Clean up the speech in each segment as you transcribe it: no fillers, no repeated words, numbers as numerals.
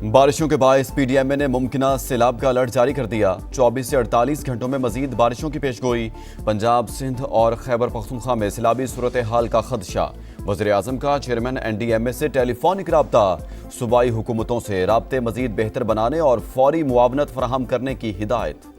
बारिशों के बायस पीडीएमए ने मुमकिना सैलाब का अलर्ट जारी कर दिया। 24 से 48 घंटों में मजीद बारिशों की पेशगोई। पंजाब, सिंध और खैबर पख्तूनख्वा में सैलाबी सूरत हाल का खदशा। वज़ीर आज़म का चेयरमैन एनडीएमए से टेलीफोनिक राब्ता। सूबाई हुकूमतों से राब्ते मजीद बेहतर बनाने और फौरी मुआवनत फराहम करने की हिदायत।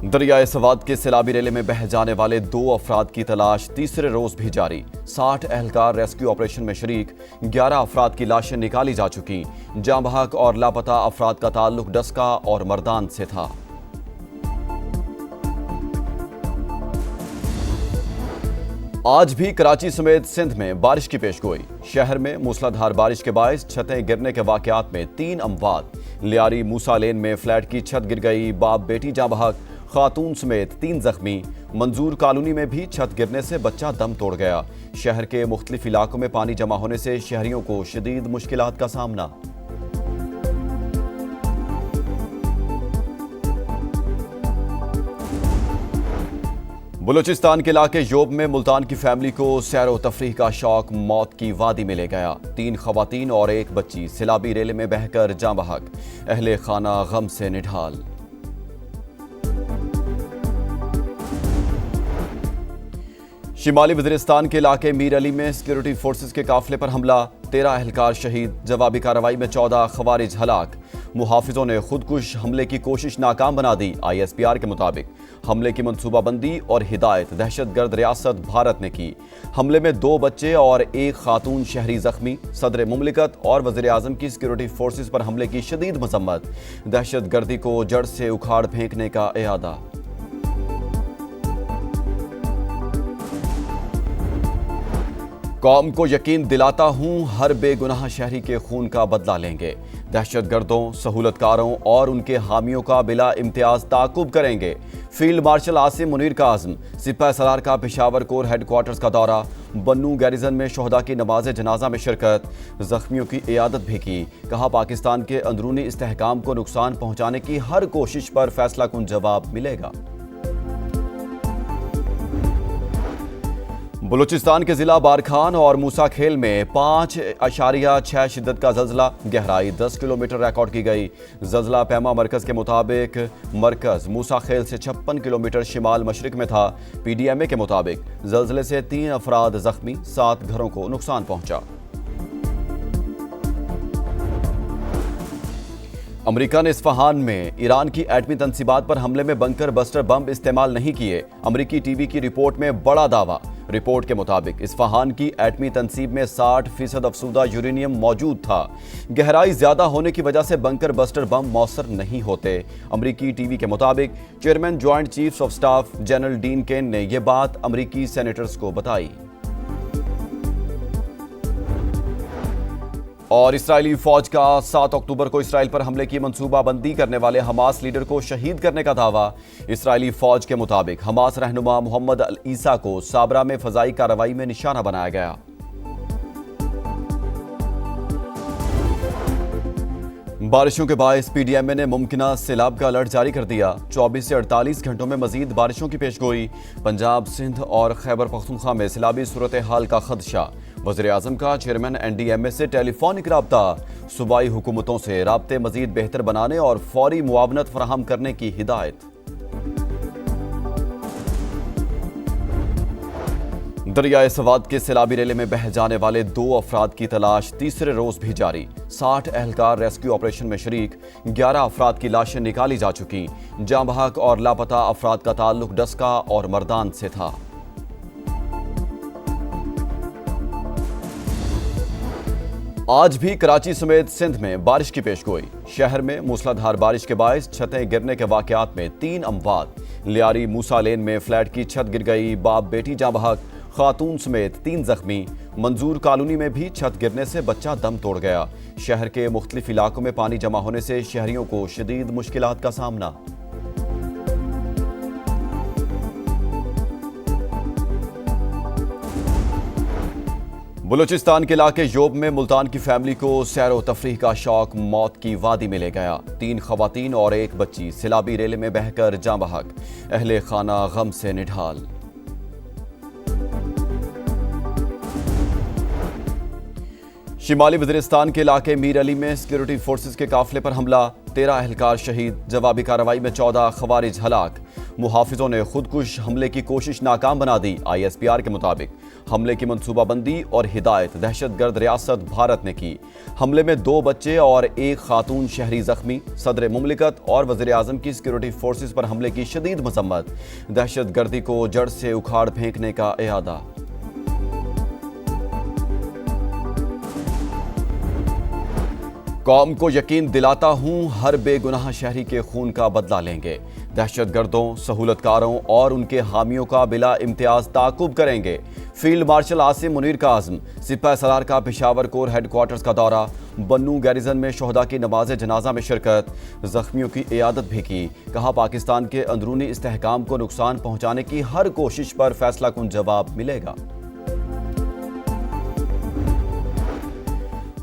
दरियाए सवाद के सैलाबी रेले में बह जाने वाले 2 अफराद की तलाश तीसरे रोज भी जारी। 60 एहलकार रेस्क्यू ऑपरेशन में शरीक। 11 अफराद की लाशें निकाली जा चुकी। जाँ बहक और लापता अफराद का ताल्लुक डस्का और मर्दान से था। आज भी कराची समेत सिंध में बारिश की पेशगोई। शहर में मूसलाधार बारिश के बायस छतें गिरने के वाकयात में 3 अमवात। लियारी मूसा लेन में फ्लैट की छत गिर गई, बाप बेटी जाँ बहक, खातून समेत 3 जख्मी। मंजूर कॉलोनी में भी छत गिरने से बच्चा दम तोड़ गया। शहर के मुख्तलिफ इलाकों में पानी जमा होने से शहरियों को शदीद मुश्किलात का सामना। बलूचिस्तान के इलाके योब में मुल्तान की फैमिली को सैरो तफरीह का शौक मौत की वादी में ले गया। 3 खवातीन और 1 बच्ची सैलाबी रेले में बहकर जाँ बहक। अहले खाना गम से निढाल। शिमाली वज़ीरिस्तान के इलाके मीर अली में सिक्योरिटी फोर्सेस के काफिले पर हमला। 13 एहलकार शहीद। जवाबी कार्रवाई में 14 खवारिज हलाक। मुहाफिजों ने खुदकुश हमले की कोशिश नाकाम बना दी। ISPR के मुताबिक हमले की मनसूबाबंदी और हिदायत दहशतगर्द रियासत भारत ने की। हमले में 2 बच्चे और 1 खातून शहरी जख्मी। सदर मुमलिकत और वज़ीर आज़म की सिक्योरिटी फोर्सेस पर हमले की शदीद मजम्मत। दहशतगर्दी को जड़ से उखाड़ फेंकने का इरादा। कौम को यकीन दिलाता हूं, हर बेगुनाह शहरी के खून का बदला लेंगे। दहशतगर्दों, सहूलतकारों और उनके हामियों का बिला इम्तियाज ताकुब करेंगे। फील्ड मार्शल आसिम मुनीर का आज़म। सिपह सलार का पेशावर कोर हेडक्वार्टर्स का दौरा। बन्नू गैरिजन में शोहदा की नमाज जनाजा में शिरकत। जख्मियों की इयादत भी की। कहा, पाकिस्तान के अंदरूनी इस्तेहकाम को नुकसान पहुंचाने की हर कोशिश पर फैसला कुन जवाब मिलेगा। बलूचिस्तान के जिला बारखान और मूसा खेल में 5.6 शिद्दत का जल्जला। गहराई 10 किलोमीटर रिकॉर्ड की गई। जल्जला पैमा मरकज के मुताबिक मरकज मूसा खेल से 56 किलोमीटर शिमाल मशरिक में था। PDMA के मुताबिक जल्जले से 3 अफराद जख्मी, 7 घरों को नुकसान पहुंचा। अमेरिका ने इस्फहान में ईरान की एटमी तनसीबात पर हमले में बंकर बस्टर बम इस्तेमाल नहीं किए। अमेरिकी टीवी की रिपोर्ट में बड़ा दावा। रिपोर्ट के मुताबिक इस्फहान की एटमी तनसीब में 60% अफसूदा यूरेनियम मौजूद था। गहराई ज्यादा होने की वजह से बंकर बस्टर बम मौसर नहीं होते। अमेरिकी टीवी के मुताबिक chairman joint chiefs of staff general Dan Caine ने यह बात अमेरिकी सेनेटर्स को बताई। और इसराइली फौज का 7 अक्टूबर को इसराइल पर हमले की मंसूबाबंदी करने वाले हमास लीडर को शहीद करने का दावा। इसराइली फौज के मुताबिक हमास रहनुमा मोहम्मद अल ईसा को साबरा में फजाई कार्रवाई में निशाना बनाया गया। बारिशों के बायस PDMA ने मुमकिना सैलाब का अलर्ट जारी कर दिया। 24 से 48 घंटों में मजीद बारिशों की पेशगोई। पंजाब, सिंध और खैबर पख्तूनख्वा में सैलाबी सूरत हाल का खदशा। वज़ीर आज़म का चेयरमैन एनडीएमए से टेलीफोनिक राब्ता। सूबाई हुकूमतों से राब्ते मजीद बेहतर बनाने और फौरी मुआवनत फराहम करने की हिदायत। दरियाए सवाद के सैलाबी रेले में बह जाने वाले 2 अफराद की तलाश तीसरे रोज भी जारी। 60 एहलकार रेस्क्यू ऑपरेशन में शरीक। 11 अफराद की लाशें निकाली जा चुकी। जाँ बहक और लापता अफराद का ताल्लुक डस्का और मर्दान से था। आज भी कराची समेत सिंध में बारिश की पेशगोई। शहर में मूसलाधार बारिश के बायस छतें गिरने के वाकयात में 3 अमवात। लियारी मूसा लेन में फ्लैट की छत गिर गई, बाप बेटी जाँ बहक, खातून समेत 3 जख्मी। मंजूर कॉलोनी में भी छत गिरने से बच्चा दम तोड़ गया। शहर के मुख्तलिफ इलाकों में पानी जमा होने से शहरियों को शदीद मुश्किलात का सामना। बलूचिस्तान के इलाके योब में मुल्तान की फैमिली को सैरो तफरीह का शौक मौत की वादी में ले गया। 3 खवातीन और 1 बच्ची सैलाबी रेले में बहकर जाँ बहक। अहले खाना गम से निढाल। शिमाली वज़ीरिस्तान के इलाके मीर अली में सिक्योरिटी फोर्सेस के काफिले पर हमला, 13 एहलकार शहीद। जवाबी कार्रवाई में 14 खवारिज हलाक। मुहाफिजों ने खुदकुश हमले की कोशिश नाकाम बना दी। ISPR के मुताबिक हमले की मनसूबाबंदी और हिदायत दहशतगर्द रियासत भारत ने की। हमले में 2 बच्चे और 1 खातून शहरी जख्मी। सदर मुमलिकत और वज़ीर आज़म की सिक्योरिटी फोर्सेस पर हमले की शदीद मजम्मत। दहशतगर्दी को जड़ से उखाड़ फेंकने का इरादा। कौम को यकीन दिलाता हूं, हर बेगुनाह शहरी के खून का बदला लेंगे। दहशतगर्दों, सहूलतकारों और उनके हामियों का बिला इम्तियाज ताकुब करेंगे। फील्ड मार्शल आसिम मुनीर का आज़म। सिपह सलार का पेशावर कोर हेडक्वार्टर्स का दौरा। बन्नू गैरिजन में शोहदा की नमाज जनाजा में शिरकत। जख्मियों की इयादत भी की। कहा, पाकिस्तान के अंदरूनी इस्तेहकाम को नुकसान पहुंचाने की हर कोशिश पर फैसला कुन जवाब मिलेगा।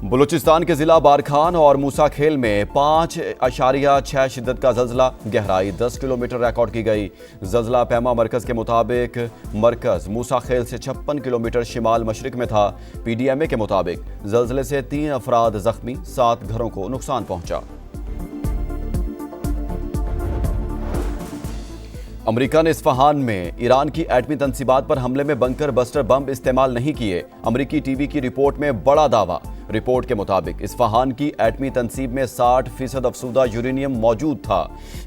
बलूचिस्तान के जिला बारखान और मूसा खेल में 5.6 शिद्दत का जल्जला। गहराई 10 किलोमीटर रिकॉर्ड की गई। जल्जला पैमा मरकज के मुताबिक मरकज मूसा खेल से 56 किलोमीटर शिमाल मशरिक में था। PDMA के मुताबिक जल्जले से 3 अफराद जख्मी, 7 घरों को नुकसान पहुंचा। अमेरिका ने इस्फहान में ईरान की एटमी तनसीबात पर हमले में बंकर बस्टर बम इस्तेमाल नहीं किए। अमेरिकी टीवी की रिपोर्ट में बड़ा दावा। रिपोर्ट के मुताबिक इस्फहान की एटमी तनसीब में 60% अफसूदा यूरेनियम मौजूद था।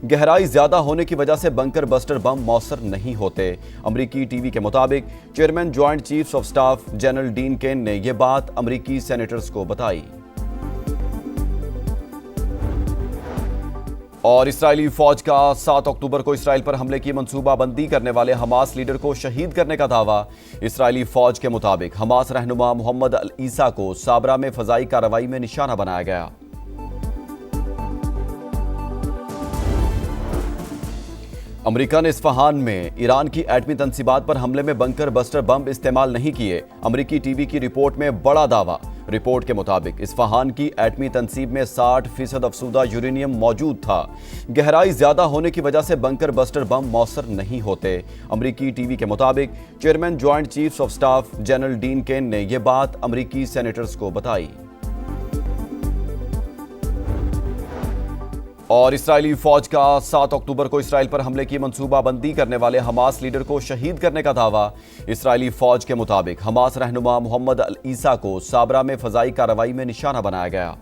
गहराई ज्यादा होने की वजह से बंकर बस्टर बम मौसर नहीं होते। अमेरिकी टीवी के मुताबिक chairman joint chiefs of staff general Dan Caine ने यह बात अमेरिकी सेनेटर्स को बताई। और इस्राएली फौज का 7 अक्टूबर को इसराइल पर हमले की मंसूबाबंदी करने वाले हमास लीडर को शहीद करने का दावा। इस्राएली फौज के मुताबिक हमास रहनुमा मोहम्मद अल ईसा को साबरा में फजाई कार्रवाई में निशाना बनाया गया। अमेरिका ने इस्फहान में ईरान की एटमी तनसीबात पर हमले में बंकर बस्टर बम इस्तेमाल नहीं किए। अमेरिकी टीवी की रिपोर्ट में बड़ा दावा। रिपोर्ट के मुताबिक इस्फहान की एटमी तनसीब में 60% अफसूदा यूरेनियम मौजूद था। गहराई ज्यादा होने की वजह से बंकर बस्टर बम मौसर नहीं होते। अमेरिकी टीवी के मुताबिक chairman joint chiefs of staff general Dan Caine ने यह बात अमेरिकी सेनेटर्स को बताई। और इस्राएली फौज का 7 अक्टूबर को इसराइल पर हमले की मंसूबाबंदी करने वाले हमास लीडर को शहीद करने का दावा। इस्राएली फौज के मुताबिक हमास रहनुमा मोहम्मद अल ईसा को साबरा में फजाई कार्रवाई में निशाना बनाया गया।